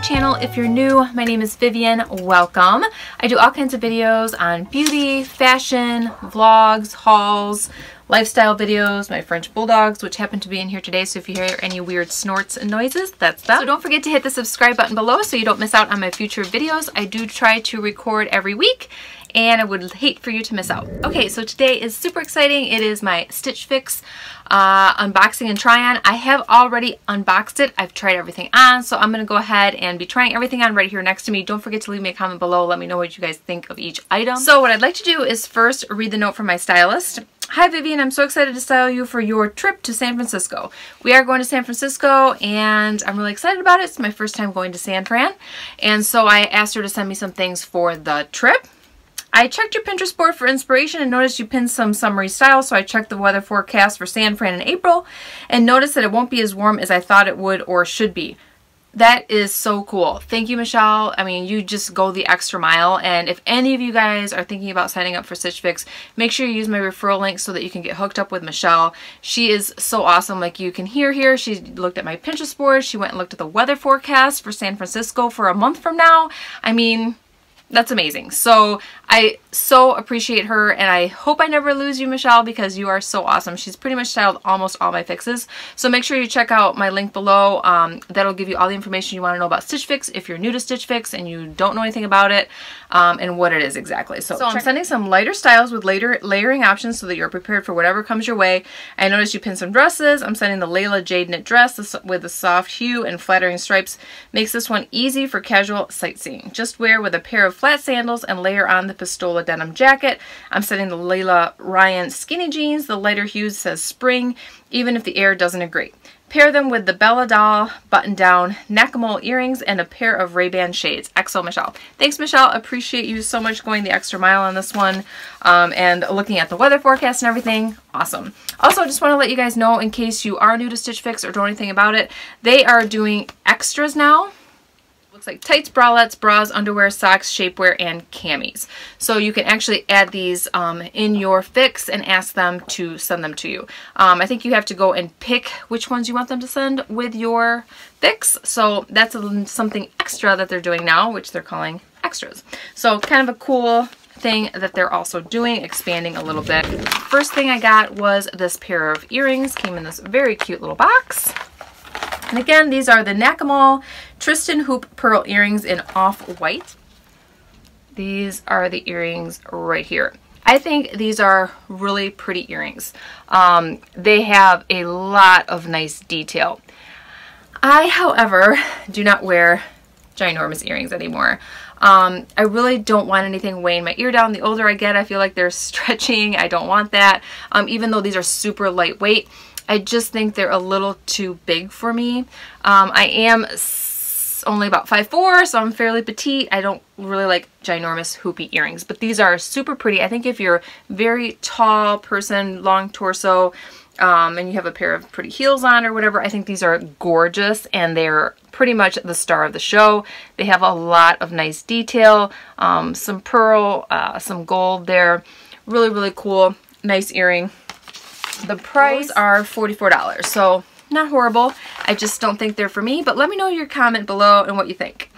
channel. If you're new, my name is Vivian. Welcome. I do all kinds of videos on beauty, fashion, vlogs, hauls, lifestyle videos, my French bulldogs, which happen to be in here today. So if you hear any weird snorts and noises, that's them. So don't forget to hit the subscribe button below so you don't miss out on my future videos. I do try to record every week, and I would hate for you to miss out. Okay, so today is super exciting. It is my Stitch Fix unboxing and try on. I have already unboxed it. I've tried everything on, so I'm gonna go ahead and be trying everything on right here next to me. Don't forget to leave me a comment below. Let me know what you guys think of each item. So what I'd like to do is first read the note from my stylist. Hi Vivian, I'm so excited to style you for your trip to San Francisco. We are going to San Francisco and I'm really excited about it. It's my first time going to San Fran. And so I asked her to send me some things for the trip. I checked your Pinterest board for inspiration and noticed you pinned some summery styles, so I checked the weather forecast for San Fran in April and noticed that it won't be as warm as I thought it would or should be. That is so cool. Thank you, Michelle. I mean, you just go the extra mile, and if any of you guys are thinking about signing up for Stitch Fix, make sure you use my referral link so that you can get hooked up with Michelle. She is so awesome. Like you can hear here, she looked at my Pinterest board. She went and looked at the weather forecast for San Francisco for a month from now. I mean, that's amazing. So I so appreciate her, and I hope I never lose you, Michelle, because you are so awesome. She's pretty much styled almost all my fixes. So make sure you check out my link below. That'll give you all the information you want to know about Stitch Fix if you're new to Stitch Fix and you don't know anything about it and what it is exactly. So I'm sending some lighter styles with layering options so that you're prepared for whatever comes your way. I noticed you pinned some dresses. I'm sending the Laila Jade knit dress with a soft hue and flattering stripes. Makes this one easy for casual sightseeing. Just wear with a pair of flat sandals and layer on the Pistola denim jacket. I'm setting the Lila Ryan skinny jeans. The lighter hue says spring, even if the air doesn't agree. Pair them with the Bella Dahl button-down Nakamol earrings and a pair of Ray-Ban shades. XO Michelle. Thanks, Michelle. Appreciate you so much going the extra mile on this one and looking at the weather forecast and everything. Awesome. Also, I just want to let you guys know, in case you are new to Stitch Fix or don't know anything about it, they are doing extras now. Looks like tights, bralettes, bras, underwear, socks, shapewear, and camis. So you can actually add these in your fix and ask them to send them to you. I think you have to go and pick which ones you want them to send with your fix. So that's something extra that they're doing now, which they're calling extras. So kind of a cool thing that they're also doing, expanding a little bit. First thing I got was this pair of earrings. Came in this very cute little box. And again, these are the Nakamol Tristan Hoop Pearl earrings in off-white. These are the earrings right here. I think these are really pretty earrings. They have a lot of nice detail. I, however, do not wear ginormous earrings anymore. I really don't want anything weighing my ear down. The older I get, I feel like they're stretching. I don't want that. Even though these are super lightweight, I just think they're a little too big for me. I am only about 5'4", so I'm fairly petite. I don't really like ginormous hoopy earrings, but these are super pretty. I think if you're a very tall person, long torso, and you have a pair of pretty heels on or whatever, I think these are gorgeous, and they're pretty much the star of the show. They have a lot of nice detail, some pearl, some gold there. Really, really cool. Nice earring. The price are $44, so not horrible. I just don't think they're for me, but let me know your comment below and what you think.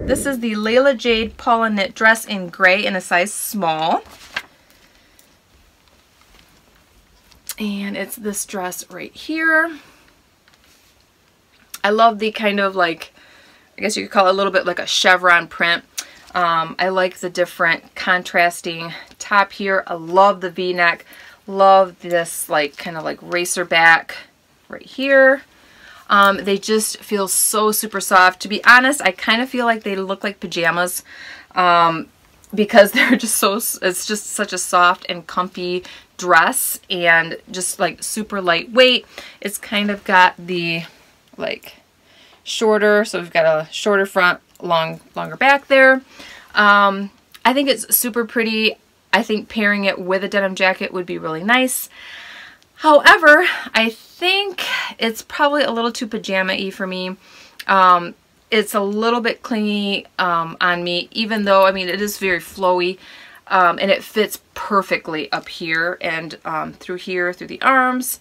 This is the Laila Jade Paula knit dress in gray in a size small. And it's this dress right here. I love the kind of, like, I guess you could call it a little bit like a chevron print. I like the different contrasting top here. I love the V-neck. Love this, like, kind of like racer back right here. They just feel so super soft. To be honest, I kind of feel like they look like pajamas because they're just so, it's just such a soft and comfy dress and just like super lightweight. It's kind of got the like shorter, so we've got a shorter front, longer back there. I think it's super pretty. I think pairing it with a denim jacket would be really nice. However, I think it's probably a little too pajama-y for me. It's a little bit clingy on me, even though, I mean, it is very flowy. And it fits perfectly up here and through here, through the arms.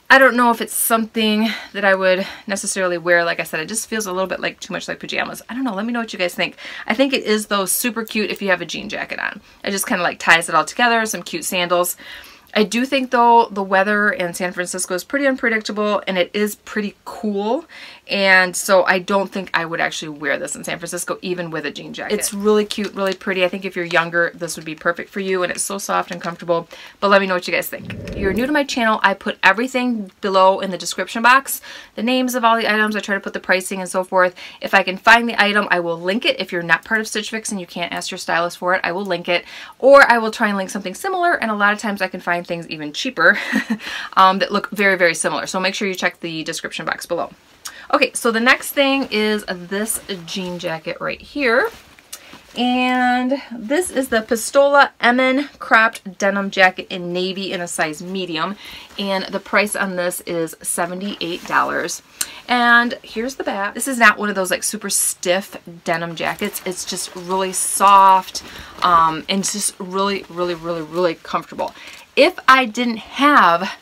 I don't know if it's something that I would necessarily wear. Like I said, it just feels a little bit like too much like pajamas. I don't know. Let me know what you guys think. I think it is though super cute if you have a jean jacket on. It just kind of like ties it all together. Some cute sandals. I do think though the weather in San Francisco is pretty unpredictable and it is pretty cool, and so I don't think I would actually wear this in San Francisco even with a jean jacket. It's really cute, really pretty. I think if you're younger this would be perfect for you, and it's so soft and comfortable. But let me know what you guys think. If you're new to my channel, I put everything below in the description box. The names of all the items, I try to put the pricing and so forth. If I can find the item, I will link it. If you're not part of Stitch Fix and you can't ask your stylist for it, I will link it, or I will try and link something similar, and a lot of times I can find things even cheaper that look very, very similar. So make sure you check the description box below. Okay, so the next thing is this jean jacket right here. And this is the Pistola Emmen cropped denim jacket in navy in a size medium. And the price on this is $78. And here's the back. This is not one of those like super stiff denim jackets. It's just really soft and just really, really, really, really comfortable. If I didn't have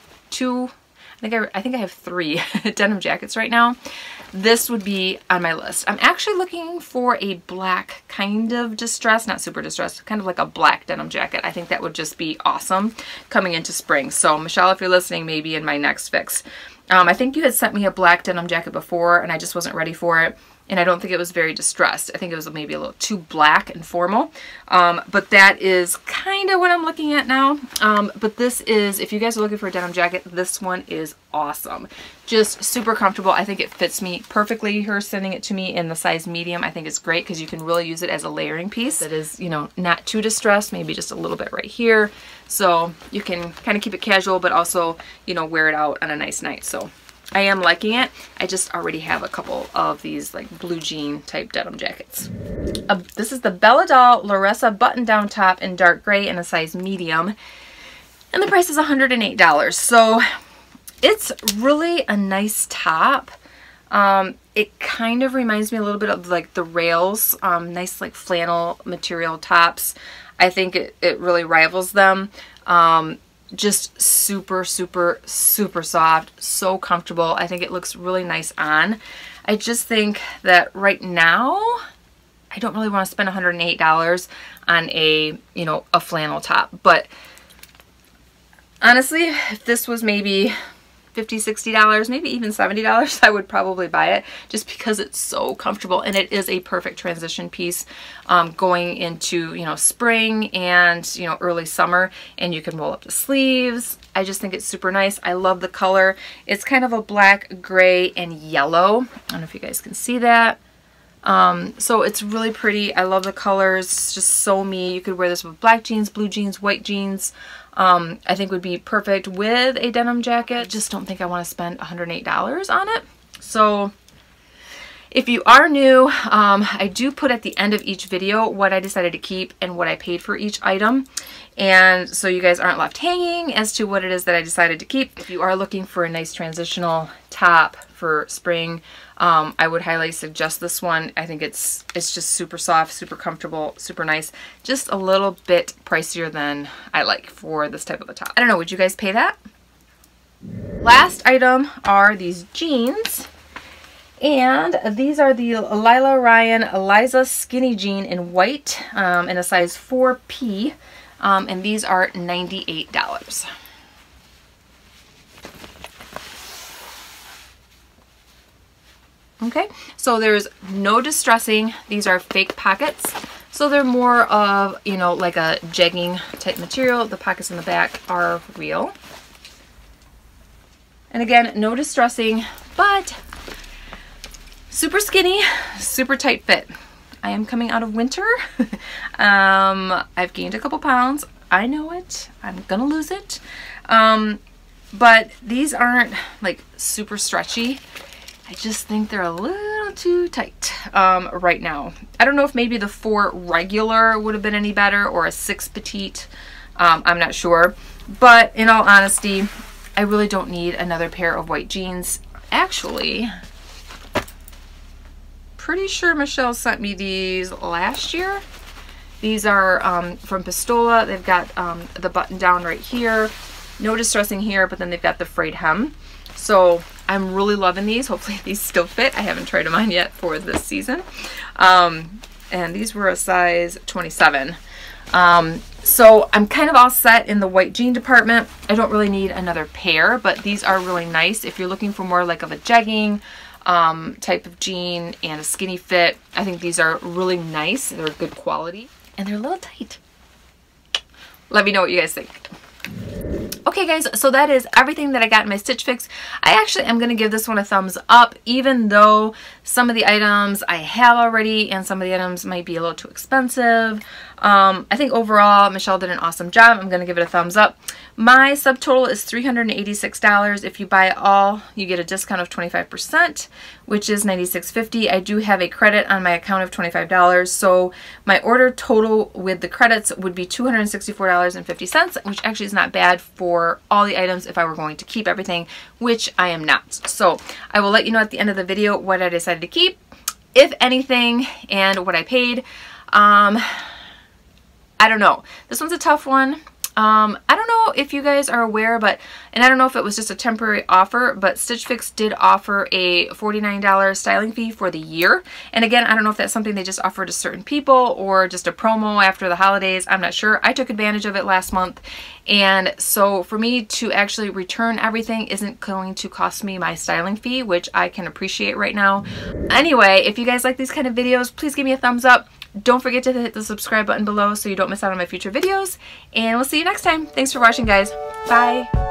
I think I have 3 denim jackets right now, this would be on my list. I'm actually looking for a black kind of distressed, not super distressed, kind of like a black denim jacket. I think that would just be awesome coming into spring. So Michelle, if you're listening, maybe in my next fix. I think you had sent me a black denim jacket before and I just wasn't ready for it. And I don't think it was very distressed. I think it was maybe a little too black and formal. But that is kind of what I'm looking at now. But this is, if you guys are looking for a denim jacket, this one is awesome. Just super comfortable. I think it fits me perfectly. Her sending it to me in the size medium, I think it's great because you can really use it as a layering piece that is, you know, not too distressed, maybe just a little bit right here. So you can kind of keep it casual, but also, you know, wear it out on a nice night. So I am liking it. I just already have a couple of these like blue jean type denim jackets. This is the Bella Doll Larissa button down top in dark gray in a size medium. And the price is $108. So it's really a nice top. It kind of reminds me a little bit of like the Rails, nice like flannel material tops. I think it really rivals them. Just super, super, super soft, so comfortable. I think it looks really nice on. I just think that right now, I don't really want to spend $108 on a, you know, a flannel top. But honestly, if this was maybe $50, $60, maybe even $70, I would probably buy it just because it's so comfortable, and it is a perfect transition piece going into, you know, spring and, you know, early summer, and you can roll up the sleeves. I just think it's super nice. I love the color. It's kind of a black, gray, and yellow. I don't know if you guys can see that. So it's really pretty. I love the colors. It's just so me. You could wear this with black jeans, blue jeans, white jeans. I think would be perfect with a denim jacket. I just don't think I want to spend $108 on it. So if you are new, I do put at the end of each video what I decided to keep and what I paid for each item. And so you guys aren't left hanging as to what it is that I decided to keep. If you are looking for a nice transitional top for spring, I would highly suggest this one. I think it's just super soft, super comfortable, super nice. Just a little bit pricier than I like for this type of a top. I don't know, would you guys pay that? Last item are these jeans. And these are the Lila Ryan Liza skinny jean in white in a size 4P. And these are $98. Okay, so there's no distressing. These are fake pockets. So they're more of, you know, like a jegging type material. The pockets in the back are real. And again, no distressing, but super skinny, super tight fit. I am coming out of winter. I've gained a couple pounds. I know it. I'm gonna lose it. But these aren't like super stretchy. I just think they're a little too tight right now. I don't know if maybe the 4 regular would have been any better, or a 6 petite. I'm not sure. But in all honesty, I really don't need another pair of white jeans. Actually, pretty sure Michelle sent me these last year. These are from Pistola. They've got the button down right here. No distressing here, but then they've got the frayed hem. So I'm really loving these. Hopefully these still fit. I haven't tried them on yet for this season. And these were a size 27. So I'm kind of all set in the white jean department. I don't really need another pair, but these are really nice if you're looking for more like of a jegging type of jean and a skinny fit. I think these are really nice. They're good quality and they're a little tight. Let me know what you guys think. Okay guys, so that is everything that I got in my Stitch Fix. I actually am going to give this one a thumbs up, even though some of the items I have already and some of the items might be a little too expensive. I think overall Michelle did an awesome job. I'm going to give it a thumbs up. My subtotal is $386. If you buy it all, you get a discount of 25%, which is $96.50. I do have a credit on my account of $25, so my order total with the credits would be $264.50, which actually is not bad for all the items if I were going to keep everything, which I am not. So I will let you know at the end of the video what I decided to keep, if anything, and what I paid. I don't know. This one's a tough one. I don't know if you guys are aware, but, and I don't know if it was just a temporary offer, but Stitch Fix did offer a $49 styling fee for the year. And again, I don't know if that's something they just offer to certain people or just a promo after the holidays. I'm not sure. I took advantage of it last month. And so for me to actually return everything isn't going to cost me my styling fee, which I can appreciate right now. Anyway, if you guys like these kind of videos, please give me a thumbs up. Don't forget to hit the subscribe button below so you don't miss out on my future videos. And we'll see you next time. Thanks for watching, guys. Bye.